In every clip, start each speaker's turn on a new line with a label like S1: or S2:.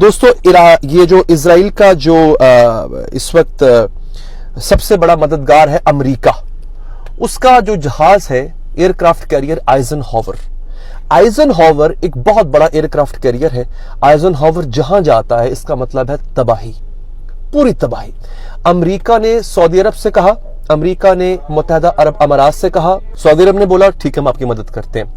S1: دوستو یہ جو اسرائیل کا جو اس وقت سب سے بڑا مددگار ہے امریکہ، اس کا جو جہاز ہے ایئر کرافٹ کیریئر آئزن ہاور ایک بہت بڑا ایئر کرافٹ کیریئر ہے۔ آئزن ہاور جہاں جاتا ہے اس کا مطلب ہے تباہی، پوری تباہی۔ امریکہ نے سعودی عرب سے کہا، امریکہ نے متحدہ عرب امارات سے کہا، سعودی عرب نے بولا ٹھیک ہے ہم آپ کی مدد کرتے ہیں،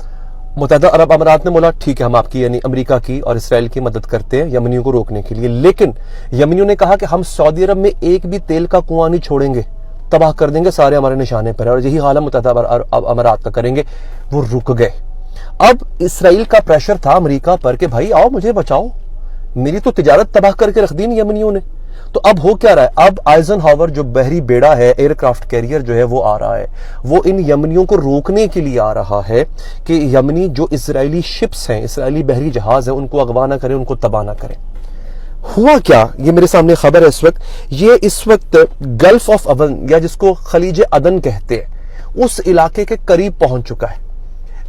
S1: متحدہ عرب امارات نے بولا ٹھیک ہے ہم آپ کی یعنی امریکہ کی اور اسرائیل کی مدد کرتے ہیں یمنیوں کو روکنے کے لیے۔ لیکن یمنیوں نے کہا کہ ہم سعودی عرب میں ایک بھی تیل کا کنواں نہیں چھوڑیں گے، تباہ کر دیں گے، سارے ہمارے نشانے پر ہے، اور یہی حال ہم متحدہ عرب امارات کا کریں گے۔ وہ رک گئے۔ اب اسرائیل کا پریشر تھا امریکہ پر کہ بھائی آؤ مجھے بچاؤ، میری تو تجارت تباہ کر کے رکھ دی یمنیوں نے۔ تو اب ہو کیا رہا ہے، اب آئزن ہاور جو بحری بیڑا ہے، ایئر کرافٹ کیریئر جو ہے وہ آ رہا ہے، وہ ان یمنیوں کو روکنے کے لیے آ رہا ہے کہ یمنی جو اسرائیلی شپس ہیں، اسرائیلی بحری جہاز ہیں، ان کو اغوا نہ کریں، ان کو تباہ نہ کریں۔ ہوا کیا، یہ میرے سامنے خبر ہے اس وقت گلف آف عدن یا جس کو خلیج عدن کہتے ہیں، اس علاقے کے قریب پہنچ چکا ہے۔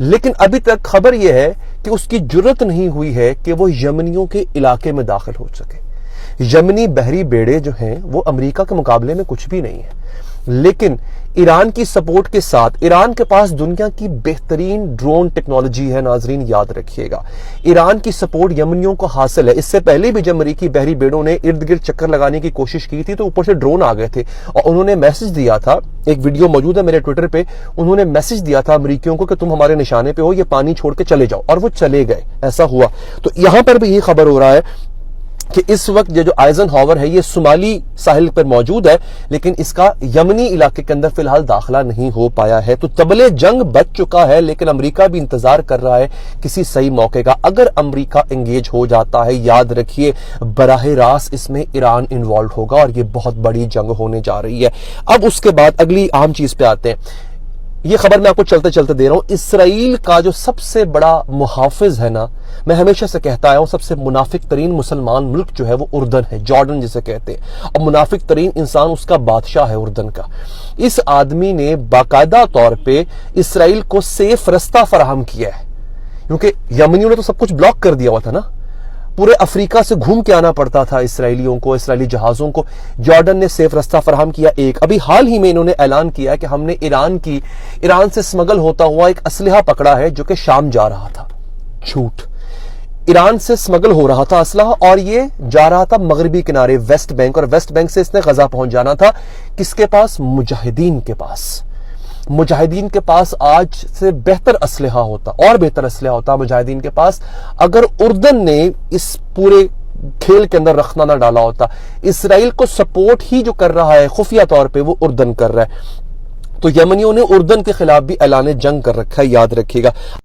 S1: لیکن ابھی تک خبر یہ ہے کہ اس کی جرت نہیں ہوئی ہے کہ وہ یمنیوں کے علاقے میں داخل ہو سکے۔ یمنی بحری بیڑے جو ہیں وہ امریکہ کے مقابلے میں کچھ بھی نہیں ہے، لیکن ایران کی سپورٹ کے ساتھ، ایران کے پاس دنیا کی بہترین ڈرون ٹیکنالوجی ہے، ناظرین یاد رکھیے گا، ایران کی سپورٹ یمنیوں کو حاصل ہے۔ اس سے پہلے بھی جب امریکی بحری بیڑوں نے ارد گرد چکر لگانے کی کوشش کی تھی تو اوپر سے ڈرون آ گئے تھے، اور انہوں نے میسج دیا تھا، ایک ویڈیو موجود ہے میرے ٹویٹر پہ، انہوں نے میسج دیا تھا امریکیوں کو کہ تم ہمارے نشانے پہ ہو، یہ پانی چھوڑ کے چلے جاؤ، اور وہ چلے گئے، ایسا ہوا۔ تو یہاں پر بھی یہ خبر ہو رہا ہے کہ اس وقت یہ جو آئزن ہاور ہے یہ صومالی ساحل پر موجود ہے، لیکن اس کا یمنی علاقے کے اندر فی الحال داخلہ نہیں ہو پایا ہے۔ تو تبلے جنگ بچ چکا ہے، لیکن امریکہ بھی انتظار کر رہا ہے کسی صحیح موقع کا۔ اگر امریکہ انگیج ہو جاتا ہے، یاد رکھیے براہ راست اس میں ایران انوالو ہوگا اور یہ بہت بڑی جنگ ہونے جا رہی ہے۔ اب اس کے بعد اگلی اہم چیز پہ آتے ہیں۔ یہ خبر میں آپ کو چلتے چلتے دے رہا ہوں، اسرائیل کا جو سب سے بڑا محافظ ہے نا، میں ہمیشہ سے کہتا آیا ہوں سب سے منافق ترین مسلمان ملک جو ہے وہ اردن ہے، جارڈن جسے کہتے ہیں، اور منافق ترین انسان اس کا بادشاہ ہے اردن کا۔ اس آدمی نے باقاعدہ طور پہ اسرائیل کو سیف رستہ فراہم کیا ہے، کیونکہ یمنیوں نے تو سب کچھ بلاک کر دیا ہوا تھا نا، پورے افریقہ سے گھوم کے آنا پڑتا تھا اسرائیلیوں کو، اسرائیلی جہازوں کو۔ جارڈن نے سیف رستہ فراہم کیا۔ ابھی حال ہی میں انہوں نے اعلان کیا کہ ہم نے ایران سے سمگل ہوتا ہوا ایک اسلحہ پکڑا ہے جو کہ شام جا رہا تھا۔ جھوٹ، ایران سے سمگل ہو رہا تھا اسلحہ اور یہ جا رہا تھا مغربی کنارے ویسٹ بینک، اور ویسٹ بینک سے اس نے غزہ پہنچ جانا تھا۔ کس کے پاس؟ مجاہدین کے پاس۔ مجاہدین کے پاس آج سے بہتر اسلحہ ہوتا، اور بہتر اسلحہ ہوتا مجاہدین کے پاس، اگر اردن نے اس پورے کھیل کے اندر رخنا نہ ڈالا ہوتا۔ اسرائیل کو سپورٹ ہی جو کر رہا ہے خفیہ طور پہ وہ اردن کر رہا ہے۔ تو یمنیوں نے اردن کے خلاف بھی اعلان جنگ کر رکھا ہے، یاد رکھیے گا۔